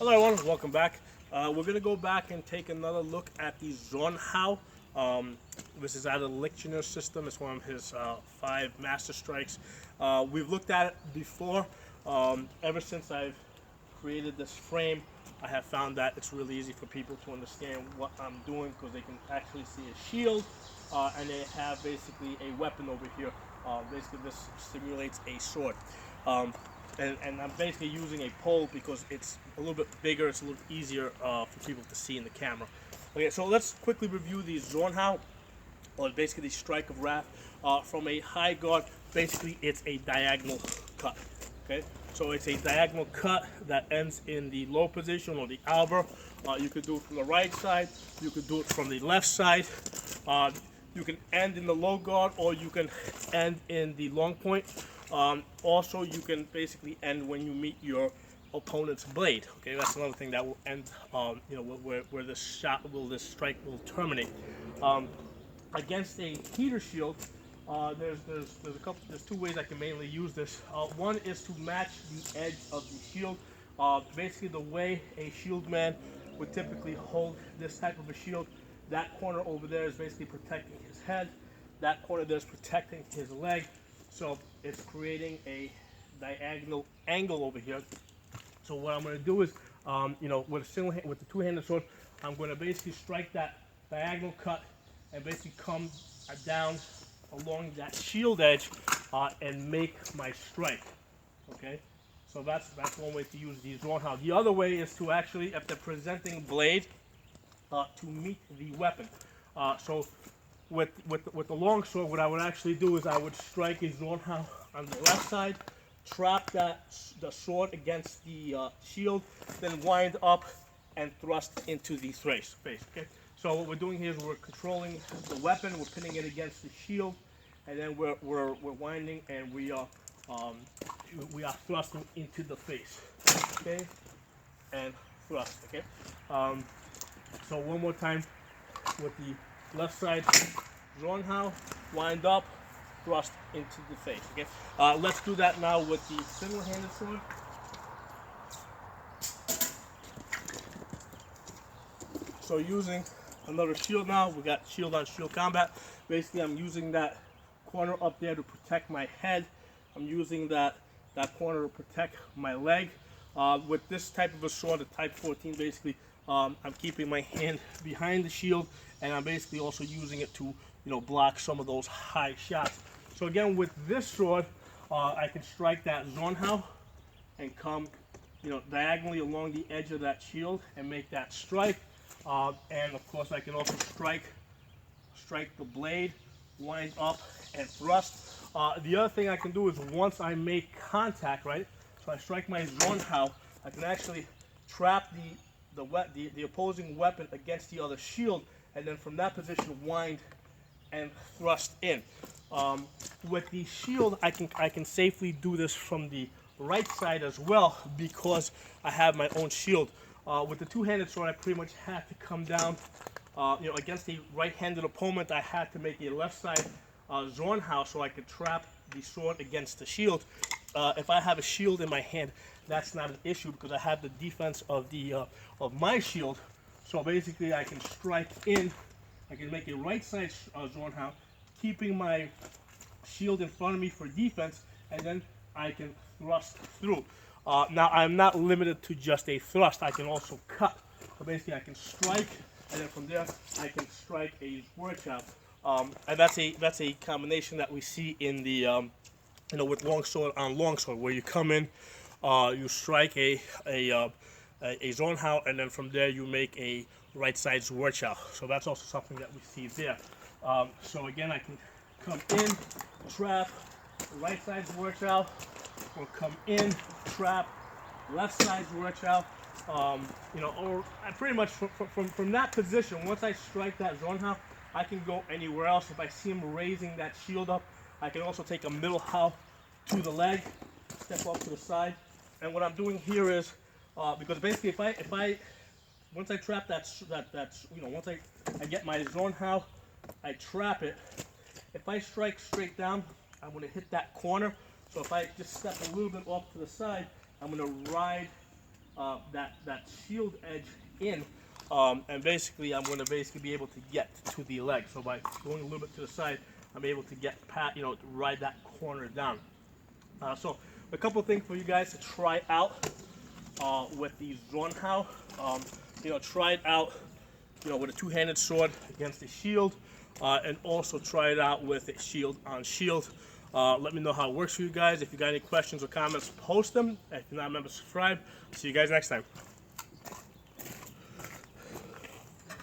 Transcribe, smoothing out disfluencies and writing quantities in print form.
Hello everyone, welcome back. We're going to go back and take another look at the Zornhau. This is out of the Lichtner system. It's one of his 5 master strikes. We've looked at it before. Ever since I've created this frame, I have found that it's really easy for people to understand what I'm doing because they can actually see a shield and they have basically a weapon over here. Basically this simulates a sword. And I'm basically using a pole because it's a little bit bigger, it's a little easier for people to see in the camera. Okay, so let's quickly review the Zornhau, or basically the Strike of Wrath. From a high guard, basically it's a diagonal cut. Okay, so it's a diagonal cut that ends in the low position or the albor. You could do it from the right side, you could do it from the left side. You can end in the low guard or you can end in the long point. Also, you can basically end when you meet your opponent's blade. Okay, that's another thing that will end, where this this strike will terminate. Against a heater shield, there's 2 ways I can mainly use this. One is to match the edge of the shield. Basically, the way a shield man would typically hold this type of a shield, that corner over there is basically protecting his head. That corner there is protecting his leg. So it's creating a diagonal angle over here. So what I'm going to do is, with the 2-handed sword, I'm going to basically strike that diagonal cut and basically come down along that shield edge and make my strike. Okay, so that's one way to use the Zornhau. The other way is to actually, if they're presenting blade, to meet the weapon. So with the long sword, what I would actually do is I would strike a Zornhau on the left side, trap the sword against the shield, then wind up and thrust into the face. Okay. So what we're doing here is we're controlling the weapon, we're pinning it against the shield, and then we're winding and we are thrusting into the face. Okay, and thrust. Okay. So one more time with the left side, Zornhau, wind up, thrust into the face. Okay, let's do that now with the single-handed sword. So using another shield now, we got shield on shield combat. Basically, I'm using that corner up there to protect my head. I'm using that corner to protect my leg. With this type of a sword, a Type 14, basically, I'm keeping my hand behind the shield, and I'm basically also using it to, block some of those high shots. So again, with this sword, I can strike that Zornhau and come, diagonally along the edge of that shield and make that strike. And of course, I can also strike the blade, wind up, and thrust. The other thing I can do is once I make contact, right? So I strike my Zornhau, I can actually trap the opposing weapon against the other shield, and then from that position wind and thrust in. With the shield, I can safely do this from the right side as well because I have my own shield. With the 2-handed sword, I pretty much had to come down. Against a right-handed opponent, I had to make a left side Zornhau so I could trap the sword against the shield. If I have a shield in my hand, that's not an issue because I have the defense of my shield. So basically, I can strike in. I can make a right side Zornhau, keeping my shield in front of me for defense, and then I can thrust through. Now, I'm not limited to just a thrust. I can also cut. So basically, I can strike, and then from there, I can strike a Zornhau. And that's a combination that we see in the with longsword on longsword, where you come in, you strike a Zornhau, and then from there you make a right side Zornhau. So that's also something that we see there. So again, I can come in, trap, right side Zornhau, or come in, trap, left side Zornhau. Or I pretty much from that position, once I strike that Zornhau, I can go anywhere else. If I see him raising that shield up, I can also take a middle hau to the leg, step up to the side. And what I'm doing here is, because basically if I once I trap once I get my Zornhau, I trap it. If I strike straight down, I'm going to hit that corner. So if I just step a little bit off to the side, I'm going to ride that shield edge in, and basically I'm going to be able to get to the leg. So by going a little bit to the side, I'm able to get to ride that corner down. So a couple things for you guys to try out with the Zornhau. Try it out with a two-handed sword against the shield, and also try it out with a shield on shield. Let me know how it works for you guys. If you got any questions or comments, post them. If you're not a member, subscribe. See you guys next time.